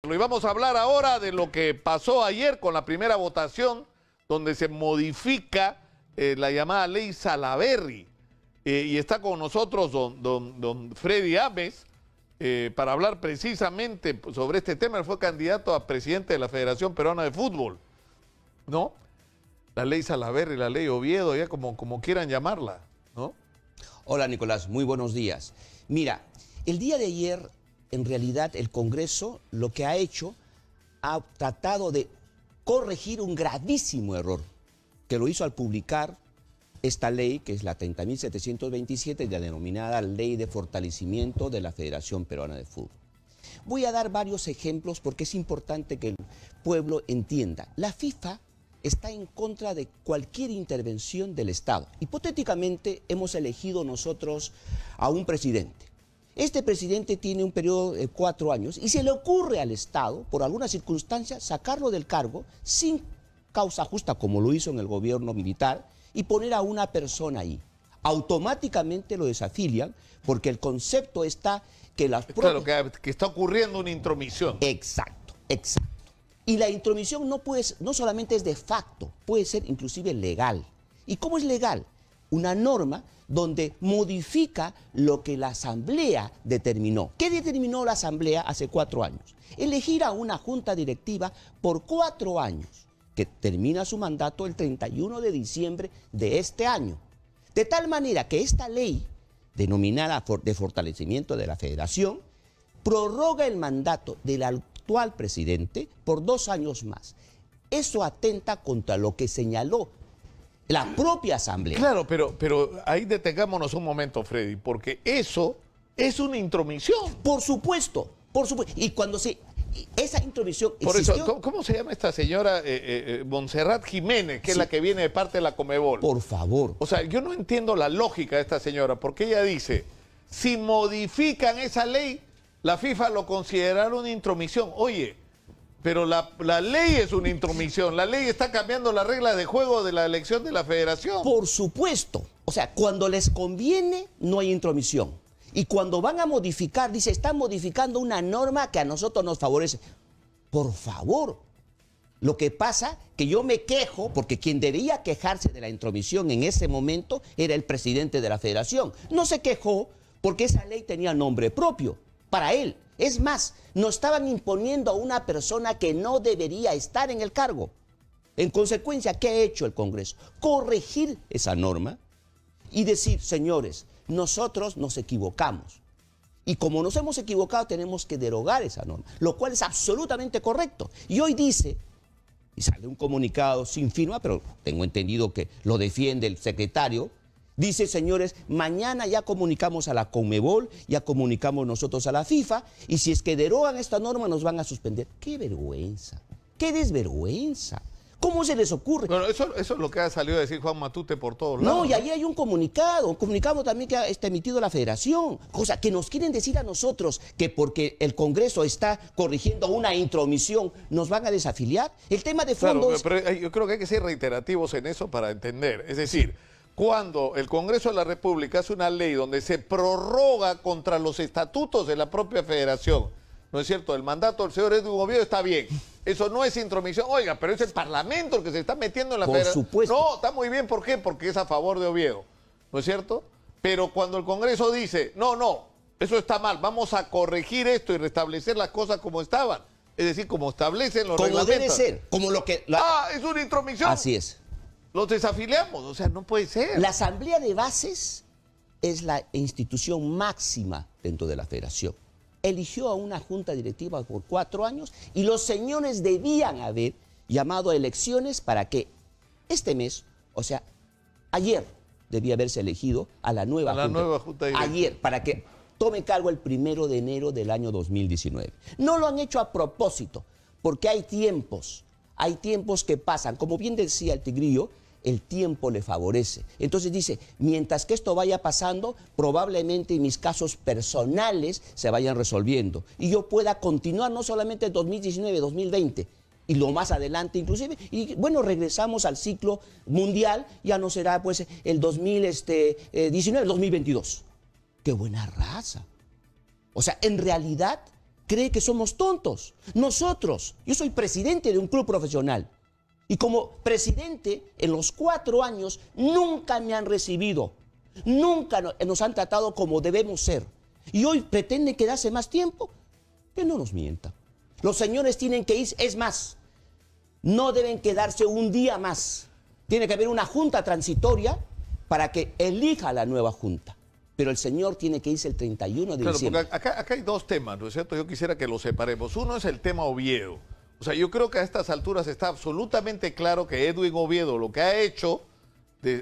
Y vamos a hablar ahora de lo que pasó ayer con la primera votación, donde se modifica la llamada ley Salaverry. Y está con nosotros don Freddy Ames para hablar precisamente sobre este tema. Él fue candidato a presidente de la Federación Peruana de Fútbol, ¿no? La ley Salaverry, la ley Oviedo, ya como quieran llamarla, ¿no? Hola Nicolás, muy buenos días. Mira, el día de ayer, en realidad, el Congreso lo que ha hecho, ha tratado de corregir un gravísimo error, que lo hizo al publicar esta ley, que es la 30.727, la denominada Ley de Fortalecimiento de la Federación Peruana de Fútbol. Voy a dar varios ejemplos porque es importante que el pueblo entienda. La FIFA está en contra de cualquier intervención del Estado. Hipotéticamente, hemos elegido nosotros a un presidente. Este presidente tiene un periodo de 4 años y se le ocurre al Estado, por alguna circunstancia, sacarlo del cargo sin causa justa, como lo hizo en el gobierno militar, y poner a una persona ahí. Automáticamente lo desafilian porque el concepto está que las propias... Claro, que está ocurriendo una intromisión. Exacto, exacto. Y la intromisión no solamente es de facto, puede ser inclusive legal. ¿Y cómo es legal? Una norma donde modifica lo que la Asamblea determinó. ¿Qué determinó la Asamblea hace 4 años? Elegir a una junta directiva por 4 años, que termina su mandato el 31 de diciembre de este año. De tal manera que esta ley, denominada de fortalecimiento de la Federación, prorroga el mandato del actual presidente por 2 años más. Eso atenta contra lo que señaló la propia Asamblea. Claro, pero ahí detengámonos un momento, Freddy, porque eso es una intromisión. Por supuesto, por supuesto. Y cuando esa intromisión por existió... eso, ¿cómo se llama esta señora Montserrat Jiménez, que es la que viene de parte de la Conmebol? Por favor. O sea, yo no entiendo la lógica de esta señora, porque ella dice, si modifican esa ley, la FIFA lo considerará una intromisión. Oye, pero la ley es una intromisión. La ley está cambiando las reglas de juego de la elección de la federación. Por supuesto. O sea, cuando les conviene, no hay intromisión. Y cuando van a modificar, dice, están modificando una norma que a nosotros nos favorece. Por favor. Lo que pasa que yo me quejo, porque quien debía quejarse de la intromisión en ese momento era el presidente de la federación. No se quejó porque esa ley tenía nombre propio para él. Es más, nos estaban imponiendo a una persona que no debería estar en el cargo. En consecuencia, ¿qué ha hecho el Congreso? Corregir esa norma y decir, señores, nosotros nos equivocamos. Y como nos hemos equivocado, tenemos que derogar esa norma, lo cual es absolutamente correcto. Y hoy dice, y sale un comunicado sin firma, pero tengo entendido que lo defiende el secretario, dice, señores, mañana ya comunicamos a la Conmebol, ya comunicamos nosotros a la FIFA, y si es que derogan esta norma nos van a suspender. ¡Qué vergüenza! ¡Qué desvergüenza! ¿Cómo se les ocurre? Bueno, eso es lo que ha salido a decir Juan Matute por todos lados. No, y ahí hay un comunicado también que ha emitido la Federación. O sea, que nos quieren decir a nosotros que porque el Congreso está corrigiendo una intromisión, ¿nos van a desafiliar? El tema de fondo es... Pero yo creo que hay que ser reiterativos en eso para entender. Es decir, cuando el Congreso de la República hace una ley donde se prorroga contra los estatutos de la propia Federación, ¿no es cierto? El mandato del señor Edwin Oviedo está bien. Eso no es intromisión. Oiga, pero es el Parlamento el que se está metiendo en la Federación. Por supuesto. No, está muy bien. ¿Por qué? Porque es a favor de Oviedo. ¿No es cierto? Pero cuando el Congreso dice, no, eso está mal, vamos a corregir esto y restablecer las cosas como estaban. Es decir, como establecen los reglamentos. Como debe ser. Como lo que... es una intromisión. Así es. Los desafiliamos. O sea, no puede ser. La Asamblea de Bases es la institución máxima dentro de la Federación. Eligió a una junta directiva por 4 años y los señores debían haber llamado a elecciones para que este mes, o sea, ayer debía haberse elegido a la nueva junta directiva. Ayer, para que tome cargo el 1 de enero del año 2019. No lo han hecho a propósito, porque hay tiempos que pasan. Como bien decía el Tigrillo, el tiempo le favorece. Entonces dice, mientras que esto vaya pasando, probablemente mis casos personales se vayan resolviendo y yo pueda continuar no solamente en 2019, 2020 y lo más adelante inclusive, y bueno, regresamos al ciclo mundial, ya no será pues el 2019, el 2022. ¡Qué buena raza! O sea, en realidad cree que somos tontos. Nosotros, yo soy presidente de un club profesional. Y como presidente, en los 4 años, nunca me han recibido. Nunca nos han tratado como debemos ser. Y hoy pretenden quedarse más tiempo. Que no nos mientan. Los señores tienen que ir, es más, no deben quedarse un día más. Tiene que haber una junta transitoria para que elija la nueva junta. Pero el señor tiene que irse el 31 de diciembre. Porque acá hay 2 temas, ¿no es cierto? Yo quisiera que los separemos. Uno es el tema Oviedo. O sea, yo creo que a estas alturas está absolutamente claro que Edwin Oviedo lo que ha hecho,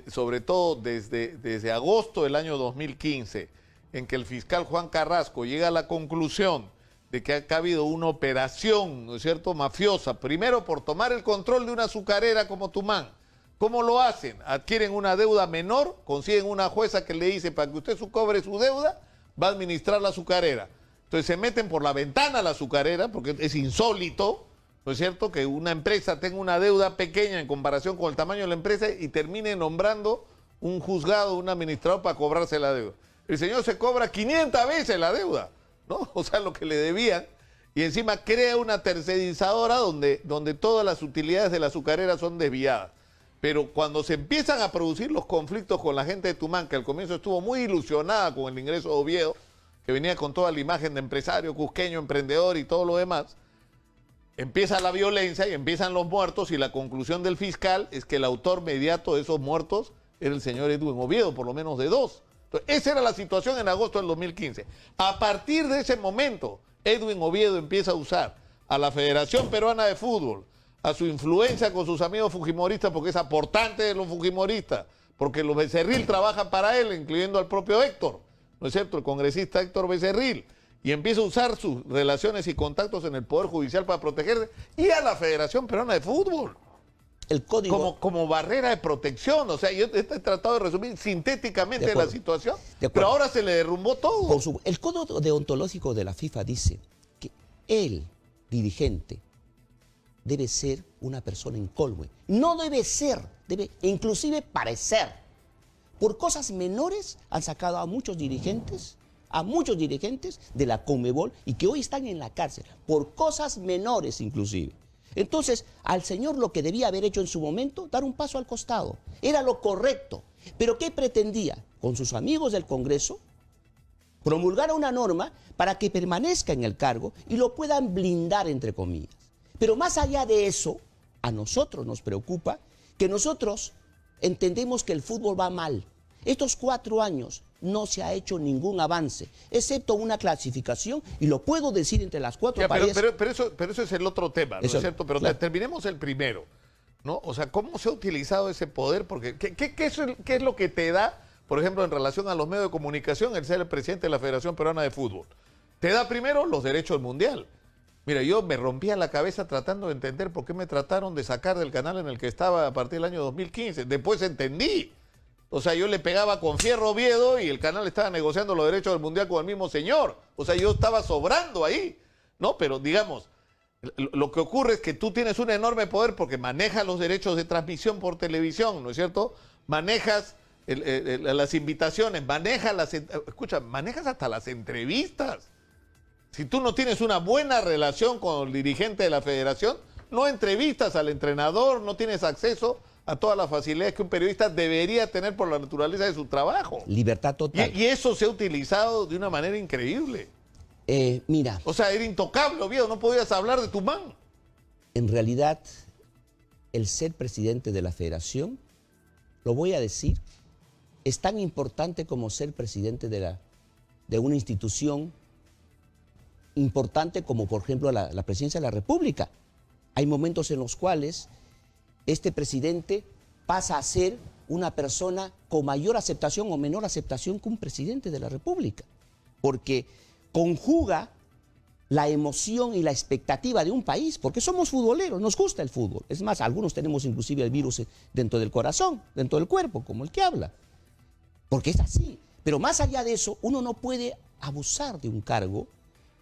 sobre todo desde agosto del año 2015, en que el fiscal Juan Carrasco llega a la conclusión de que ha habido una operación, ¿no es cierto?, mafiosa, primero por tomar el control de una azucarera como Tumán. ¿Cómo lo hacen? Adquieren una deuda menor, consiguen una jueza que le dice, para que usted cobre su deuda, va a administrar la azucarera. Entonces se meten por la ventana a la azucarera, porque es insólito, ¿no es cierto?, que una empresa tenga una deuda pequeña en comparación con el tamaño de la empresa y termine nombrando un juzgado, un administrador para cobrarse la deuda. El señor se cobra 500 veces la deuda, ¿no? O sea, lo que le debían. Y encima crea una tercerizadora donde todas las utilidades de la azucarera son desviadas. Pero cuando se empiezan a producir los conflictos con la gente de Tumán, que al comienzo estuvo muy ilusionada con el ingreso de Oviedo, que venía con toda la imagen de empresario, cusqueño, emprendedor y todo lo demás, empieza la violencia y empiezan los muertos, y la conclusión del fiscal es que el autor inmediato de esos muertos era el señor Edwin Oviedo, por lo menos de 2. Entonces, esa era la situación en agosto del 2015. A partir de ese momento, Edwin Oviedo empieza a usar a la Federación Peruana de Fútbol, a su influencia con sus amigos fujimoristas, porque es aportante de los fujimoristas, porque los Becerril trabajan para él, incluyendo al propio Héctor, ¿no es cierto?, el congresista Héctor Becerril, y empieza a usar sus relaciones y contactos en el Poder Judicial para protegerse, y a la Federación Peruana de Fútbol. El código... Como barrera de protección. O sea, yo he tratado de resumir sintéticamente la situación, pero ahora se le derrumbó todo. El código deontológico de la FIFA dice que el dirigente debe ser una persona incólume. No debe ser, debe inclusive parecer. Por cosas menores han sacado a muchos dirigentes de la Conmebol, y que hoy están en la cárcel, por cosas menores inclusive. Entonces, al señor lo que debía haber hecho en su momento, dar un paso al costado. Era lo correcto. ¿Pero qué pretendía? Con sus amigos del Congreso, promulgar una norma para que permanezca en el cargo y lo puedan blindar, entre comillas. Pero más allá de eso, a nosotros nos preocupa que nosotros entendemos que el fútbol va mal. Estos 4 años no se ha hecho ningún avance, excepto una clasificación, y lo puedo decir entre las 4 paredes. Pero eso es el otro tema, ¿no es cierto? Pero claro, terminemos el primero, ¿no? O sea, ¿cómo se ha utilizado ese poder? Porque ¿qué es lo que te da, por ejemplo, en relación a los medios de comunicación, el ser el presidente de la Federación Peruana de Fútbol? Te da primero los derechos del Mundial. Mira, yo me rompía la cabeza tratando de entender por qué me trataron de sacar del canal en el que estaba a partir del año 2015. Después entendí. O sea, yo le pegaba con fierro Oviedo y el canal estaba negociando los derechos del Mundial con el mismo señor. O sea, yo estaba sobrando ahí, ¿no? Pero digamos, lo que ocurre es que tú tienes un enorme poder porque manejas los derechos de transmisión por televisión, ¿no es cierto? Manejas las invitaciones, manejas hasta las entrevistas. Si tú no tienes una buena relación con el dirigente de la federación, no entrevistas al entrenador, no tienes acceso a todas las facilidades que un periodista debería tener por la naturaleza de su trabajo. Libertad total. Y eso se ha utilizado de una manera increíble. Mira. O sea, era intocable, Oviedo, no podías hablar de Tumán. En realidad, el ser presidente de la federación, lo voy a decir, es tan importante como ser presidente de una institución importante como, por ejemplo, la presidencia de la República. Hay momentos en los cuales este presidente pasa a ser una persona con mayor aceptación o menor aceptación que un presidente de la República, porque conjuga la emoción y la expectativa de un país, porque somos futboleros, nos gusta el fútbol. Es más, algunos tenemos inclusive el virus dentro del corazón, dentro del cuerpo, como el que habla, porque es así. Pero más allá de eso, uno no puede abusar de un cargo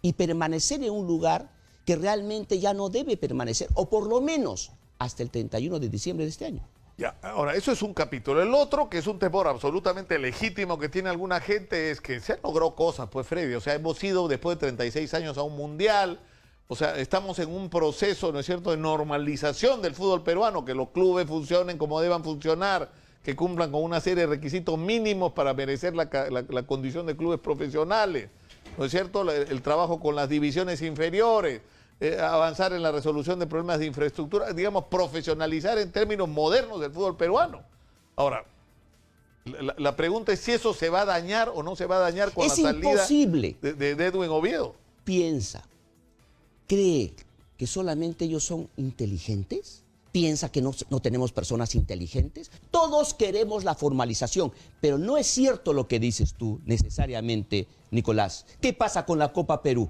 y permanecer en un lugar que realmente ya no debe permanecer, o por lo menos hasta el 31 de diciembre de este año. Ya, ahora, eso es un capítulo. El otro, que es un temor absolutamente legítimo que tiene alguna gente, es que se logró cosas, pues, Freddy. O sea, hemos ido después de 36 años a un mundial. O sea, estamos en un proceso, ¿no es cierto?, de normalización del fútbol peruano, que los clubes funcionen como deban funcionar, que cumplan con una serie de requisitos mínimos para merecer la condición de clubes profesionales, ¿no es cierto?, el trabajo con las divisiones inferiores, avanzar en la resolución de problemas de infraestructura, digamos, profesionalizar en términos modernos del fútbol peruano. Ahora, la pregunta es si eso se va a dañar o no se va a dañar con la salida imposible. de Edwin Oviedo. Piensa, ¿cree que solamente ellos son inteligentes? ¿Piensa que no tenemos personas inteligentes? Todos queremos la formalización, pero no es cierto lo que dices tú necesariamente, Nicolás. ¿Qué pasa con la Copa Perú?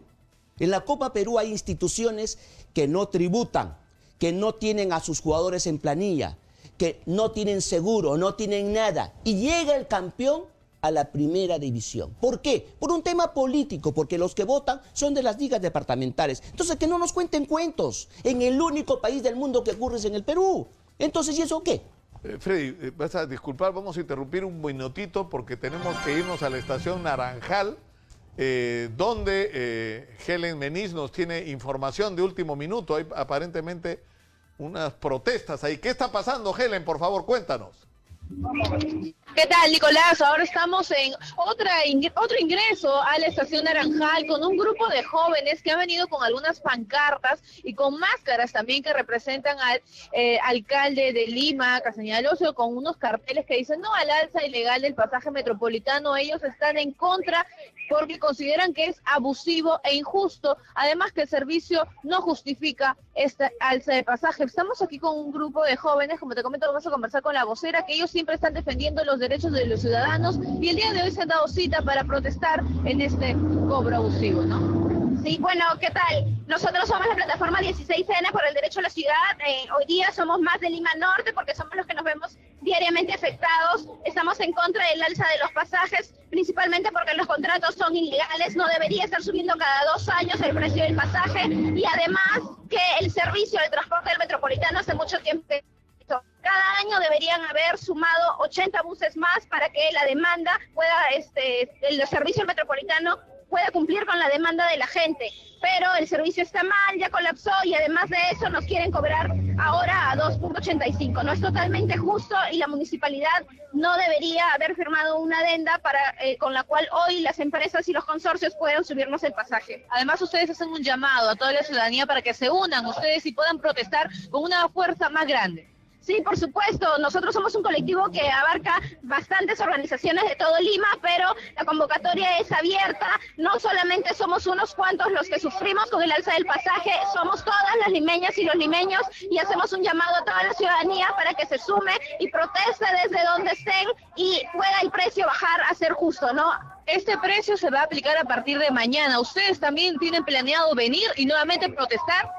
En la Copa Perú hay instituciones que no tributan, que no tienen a sus jugadores en planilla, que no tienen seguro, no tienen nada. Y llega el campeón a la primera división. ¿Por qué? Por un tema político, porque los que votan son de las ligas departamentales. Entonces, que no nos cuenten cuentos. En el único país del mundo que ocurre es en el Perú. Entonces, ¿y eso qué? Freddy, vas a disculpar, vamos a interrumpir un minutito porque tenemos que irnos a la estación Naranjal, donde Helen Meniz nos tiene información de último minuto. Hay aparentemente unas protestas ahí. ¿Qué está pasando, Helen? Por favor, cuéntanos. ¿Qué tal, Nicolás? Ahora estamos en otro ingreso a la estación Naranjal con un grupo de jóvenes que han venido con algunas pancartas y con máscaras también que representan al alcalde de Lima, Castañeda Alonso, con unos carteles que dicen no al alza ilegal del pasaje metropolitano. Ellos están en contra porque consideran que es abusivo e injusto, además que el servicio no justifica esta alza de pasaje. Estamos aquí con un grupo de jóvenes, como te comento, vamos a conversar con la vocera, que ellos siempre están defendiendo los derechos de los ciudadanos y el día de hoy se han dado cita para protestar en este cobro abusivo, ¿no? Sí, bueno, ¿qué tal? Nosotros somos la plataforma 16N por el derecho a la ciudad. Hoy día somos más de Lima Norte porque somos los que nos vemos diariamente afectados. Estamos en contra del alza de los pasajes, principalmente porque los contratos son ilegales. No debería estar subiendo cada 2 años el precio del pasaje y además que el servicio de transporte del metropolitano hace mucho tiempo que cada año deberían haber sumado 80 buses más para que la demanda pueda, el servicio metropolitano pueda cumplir con la demanda de la gente. Pero el servicio está mal, ya colapsó y además de eso nos quieren cobrar ahora a 2.85. No es totalmente justo y la municipalidad no debería haber firmado una adenda con la cual hoy las empresas y los consorcios puedan subirnos el pasaje. Además, ustedes hacen un llamado a toda la ciudadanía para que se unan ustedes y puedan protestar con una fuerza más grande. Sí, por supuesto. Nosotros somos un colectivo que abarca bastantes organizaciones de todo Lima, pero la convocatoria es abierta. No solamente somos unos cuantos los que sufrimos con el alza del pasaje, somos todas las limeñas y los limeños y hacemos un llamado a toda la ciudadanía para que se sume y proteste desde donde estén y pueda el precio bajar a ser justo, ¿no? Este precio se va a aplicar a partir de mañana. ¿Ustedes también tienen planeado venir y nuevamente protestar?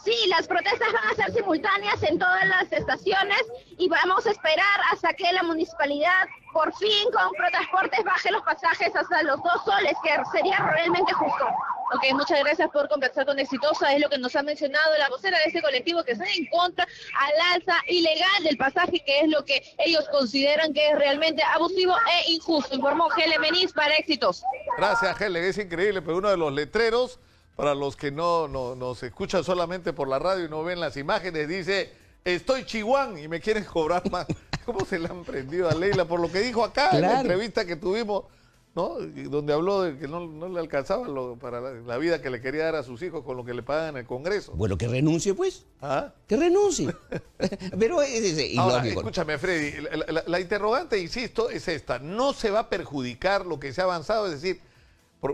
Sí, las protestas van a ser simultáneas en todas las estaciones y vamos a esperar hasta que la municipalidad por fin con Protransportes baje los pasajes hasta los 2 soles, que sería realmente justo. Ok, muchas gracias por conversar con Exitosa. Es lo que nos ha mencionado la vocera de este colectivo, que está en contra al alza ilegal del pasaje, que es lo que ellos consideran que es realmente abusivo e injusto. Informó Helen Meniz para Exitosa. Gracias, Helen. Es increíble, pero uno de los letreros, para los que no nos escuchan solamente por la radio y no ven las imágenes, dice, estoy chihuán y me quieren cobrar más. ¿Cómo se le han prendido a Leila por lo que dijo acá en la entrevista que tuvimos, ¿no? Donde habló de que no le alcanzaba para la vida que le quería dar a sus hijos con lo que le pagan en el Congreso? Bueno, que renuncie, pues. ¿Ah? Que renuncie. Pero es ahora, escúchame, Freddy, la interrogante, insisto, es esta. No se va a perjudicar lo que se ha avanzado, es decir,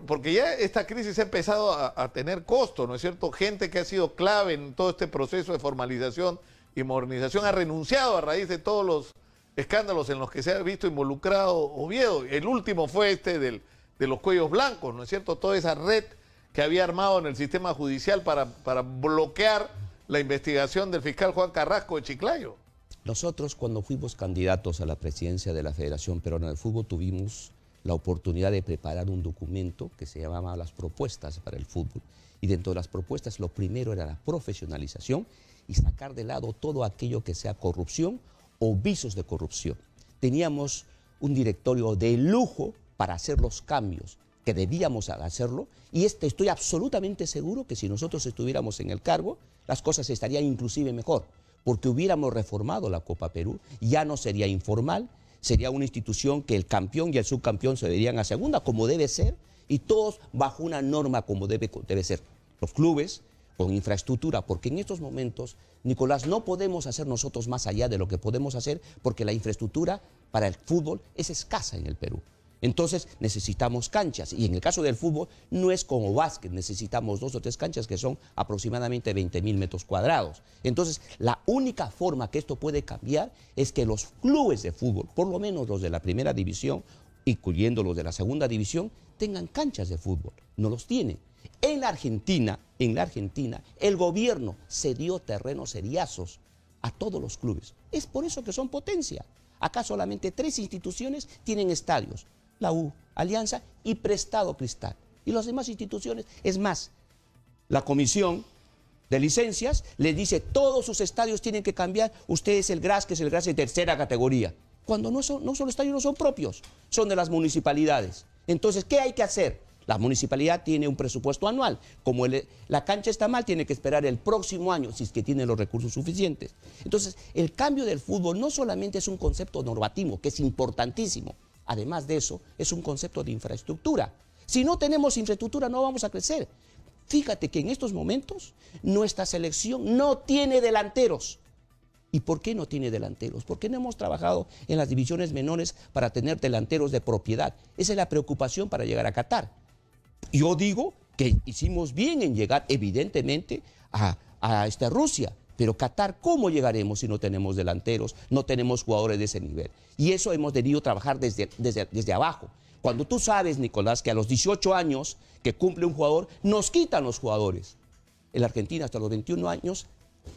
porque ya esta crisis ha empezado a tener costo, ¿no es cierto? Gente que ha sido clave en todo este proceso de formalización y modernización ha renunciado a raíz de todos los escándalos en los que se ha visto involucrado Oviedo. El último fue de los cuellos blancos, ¿no es cierto? Toda esa red que había armado en el sistema judicial para bloquear la investigación del fiscal Juan Carrasco de Chiclayo. Nosotros, cuando fuimos candidatos a la presidencia de la Federación Peruana de Fútbol, tuvimos la oportunidad de preparar un documento que se llamaba las propuestas para el fútbol. Y dentro de las propuestas, lo primero era la profesionalización y sacar de lado todo aquello que sea corrupción o vicios de corrupción. Teníamos un directorio de lujo para hacer los cambios que debíamos hacerlo, y estoy absolutamente seguro que si nosotros estuviéramos en el cargo, las cosas estarían inclusive mejor, porque hubiéramos reformado la Copa Perú, ya no sería informal, sería una institución que el campeón y el subcampeón se verían a segunda, como debe ser, y todos bajo una norma como debe ser. Los clubes con infraestructura, porque en estos momentos, Nicolás, no podemos hacer nosotros más allá de lo que podemos hacer, porque la infraestructura para el fútbol es escasa en el Perú. Entonces necesitamos canchas, y en el caso del fútbol no es como básquet, necesitamos 2 o 3 canchas que son aproximadamente 20.000 metros cuadrados. Entonces la única forma que esto puede cambiar es que los clubes de fútbol, por lo menos los de la primera división, incluyendo los de la segunda división, tengan canchas de fútbol. No los tienen. En la Argentina, el gobierno cedió terrenos seriazos a todos los clubes. Es por eso que son potencia. Acá solamente 3 instituciones tienen estadios: la U, Alianza y Prestado Cristal. Y las demás instituciones, es más, la comisión de licencias les dice: todos sus estadios tienen que cambiar, usted es el GRAS, que es el GRAS de tercera categoría. Cuando no son estadios, no son propios, son de las municipalidades. Entonces, ¿qué hay que hacer? La municipalidad tiene un presupuesto anual. Como la cancha está mal, tiene que esperar el próximo año, si es que tiene los recursos suficientes. Entonces, el cambio del fútbol no solamente es un concepto normativo, que es importantísimo. Además de eso, es un concepto de infraestructura. Si no tenemos infraestructura, no vamos a crecer. Fíjate que en estos momentos, nuestra selección no tiene delanteros. ¿Y por qué no tiene delanteros? Porque no hemos trabajado en las divisiones menores para tener delanteros de propiedad. Esa es la preocupación para llegar a Qatar. Yo digo que hicimos bien en llegar, evidentemente, a Rusia. Pero Qatar, ¿cómo llegaremos si no tenemos delanteros, no tenemos jugadores de ese nivel? Y eso hemos debido trabajar desde abajo. Cuando tú sabes, Nicolás, que a los 18 años que cumple un jugador, nos quitan los jugadores. En la Argentina, hasta los 21 años,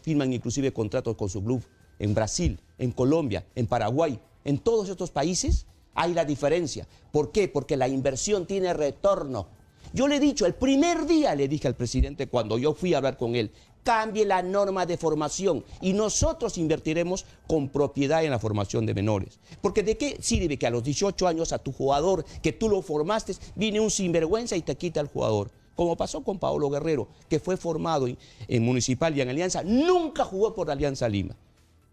firman inclusive contratos con su club. En Brasil, en Colombia, en Paraguay, en todos estos países hay la diferencia. ¿Por qué? Porque la inversión tiene retorno. Yo le he dicho, el primer día le dije al presidente cuando yo fui a hablar con él: cambie la norma de formación y nosotros invertiremos con propiedad en la formación de menores. Porque ¿de qué sirve que a los 18 años a tu jugador, que tú lo formaste, viene un sinvergüenza y te quita el jugador? Como pasó con Paolo Guerrero, que fue formado en Municipal y en Alianza, nunca jugó por Alianza Lima.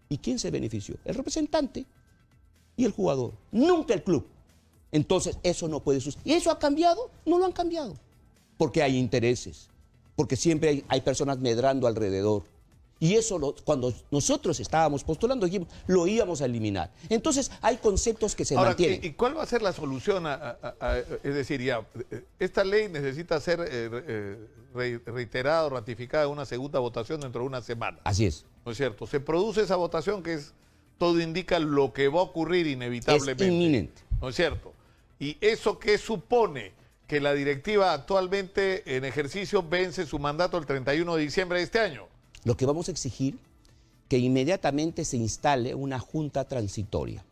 ¿Y quién se benefició? El representante y el jugador, nunca el club. Entonces eso no puede suceder. ¿Y eso ha cambiado? No lo han cambiado. Porque hay intereses, porque siempre hay personas medrando alrededor. Y eso, cuando nosotros estábamos postulando, dijimos, lo íbamos a eliminar. Entonces hay conceptos que se mantienen. ¿Y cuál va a ser la solución? Es decir, ya, esta ley necesita ser reiterada o ratificada en una segunda votación dentro de una semana. Así es. ¿No es cierto? Se produce esa votación que es, todo indica lo que va a ocurrir inevitablemente. Es inminente. ¿No es cierto? ¿Y eso qué supone? Que la directiva actualmente en ejercicio vence su mandato el 31 de diciembre de este año. Lo que vamos a exigir, que inmediatamente se instale una junta transitoria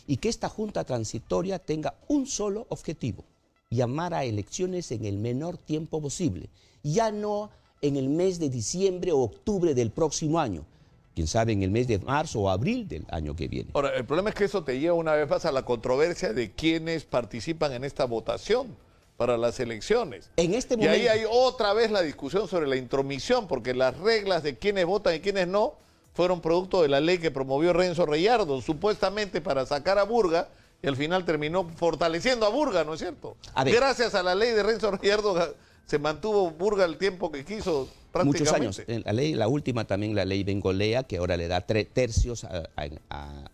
y que esta junta transitoria tenga un solo objetivo: llamar a elecciones en el menor tiempo posible, ya no en el mes de diciembre o octubre del próximo año, quién sabe en el mes de marzo o abril del año que viene. Ahora, el problema es que eso te lleva una vez más a la controversia de quienes participan en esta votación para las elecciones. En este momento, y ahí hay otra vez la discusión sobre la intromisión, porque las reglas de quiénes votan y quiénes no fueron producto de la ley que promovió Renzo Reyardo, supuestamente para sacar a Burga, y al final terminó fortaleciendo a Burga, ¿no es cierto? Gracias a la ley de Renzo Reyardo se mantuvo Burga el tiempo que quiso, prácticamente. Muchos años. La última también, la ley Bengolea, que ahora le da 3/3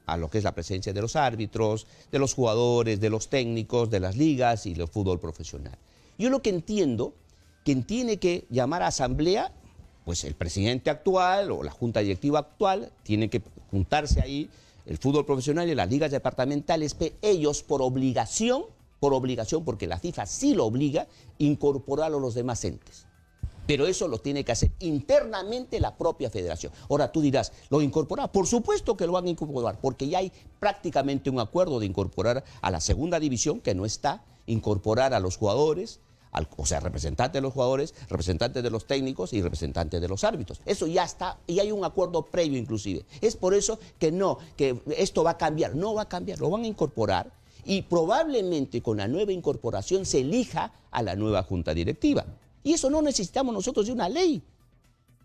a lo que es la presencia de los árbitros, de los jugadores, de los técnicos, de las ligas y del fútbol profesional. Yo lo que entiendo, quien tiene que llamar a asamblea, pues el presidente actual o la junta directiva actual, tiene que juntarse ahí el fútbol profesional y las ligas departamentales, ellos por obligación, porque la FIFA sí lo obliga, incorporarlo a los demás entes. Pero eso lo tiene que hacer internamente la propia federación. Ahora tú dirás, ¿lo incorporar? Por supuesto que lo van a incorporar, porque ya hay prácticamente un acuerdo de incorporar a la segunda división, que no está, incorporar a los jugadores, O sea, representantes de los jugadores, representantes de los técnicos y representantes de los árbitros. Eso ya está, y hay un acuerdo previo inclusive. Es por eso que esto va a cambiar. No va a cambiar, lo van a incorporar y probablemente con la nueva incorporación se elija a la nueva junta directiva. Y eso no necesitamos nosotros de una ley.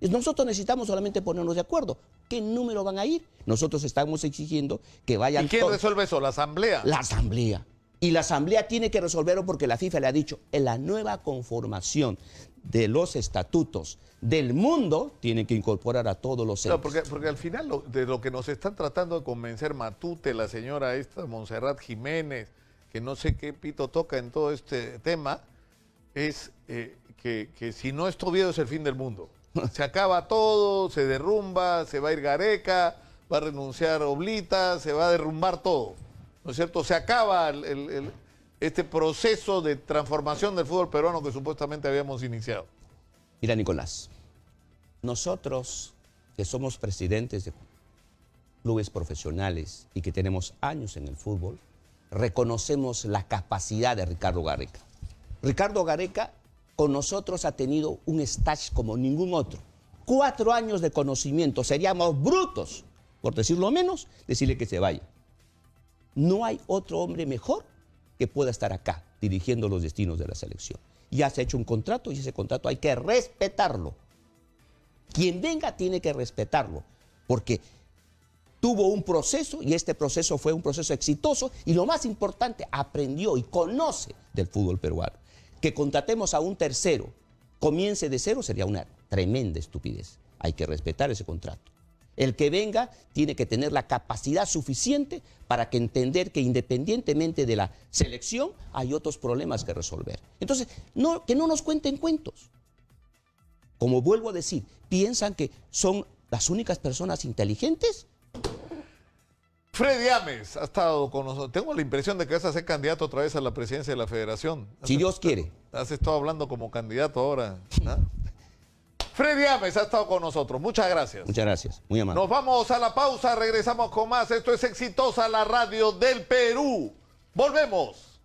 Nosotros necesitamos solamente ponernos de acuerdo. ¿Qué número van a ir? Nosotros estamos exigiendo que vayan ¿Y quién resuelve eso? ¿La Asamblea? La Asamblea. Y la Asamblea tiene que resolverlo porque la FIFA le ha dicho, en la nueva conformación de los estatutos del mundo, tienen que incorporar a todos los centros. No, porque al final de lo que nos están tratando de convencer Matute, la señora esta, Montserrat Jiménez, que no sé qué pito toca en todo este tema, es que si no es Oviedo es el fin del mundo. Se acaba todo, se derrumba, se va a ir Gareca, va a renunciar Oblita, se va a derrumbar todo. ¿No es cierto? Se acaba este proceso de transformación del fútbol peruano que supuestamente habíamos iniciado. Mira, Nicolás, nosotros que somos presidentes de clubes profesionales y que tenemos años en el fútbol, reconocemos la capacidad de Ricardo Gareca. Ricardo Gareca con nosotros ha tenido un stage como ningún otro. 4 años de conocimiento, seríamos brutos, por decirlo menos, decirle que se vaya. No hay otro hombre mejor que pueda estar acá dirigiendo los destinos de la selección. Ya se ha hecho un contrato y ese contrato hay que respetarlo. Quien venga tiene que respetarlo, porque tuvo un proceso y este proceso fue un proceso exitoso y lo más importante, aprendió y conoce del fútbol peruano. Que contratemos a un tercero, comience de cero, sería una tremenda estupidez. Hay que respetar ese contrato. El que venga tiene que tener la capacidad suficiente para que entender que independientemente de la selección hay otros problemas que resolver. Entonces, que no nos cuenten cuentos. Como vuelvo a decir, ¿piensan que son las únicas personas inteligentes? Freddy Ames ha estado con nosotros. Tengo la impresión de que vas a ser candidato otra vez a la presidencia de la federación. Si Dios quiere. Has estado hablando como candidato ahora, ¿no? Freddy Ames ha estado con nosotros. Muchas gracias. Muchas gracias. Muy amable. Nos vamos a la pausa. Regresamos con más. Esto es Exitosa, la radio del Perú. Volvemos.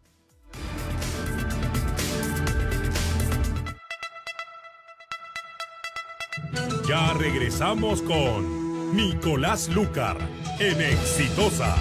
Ya regresamos con Nicolás Lúcar en Exitosa.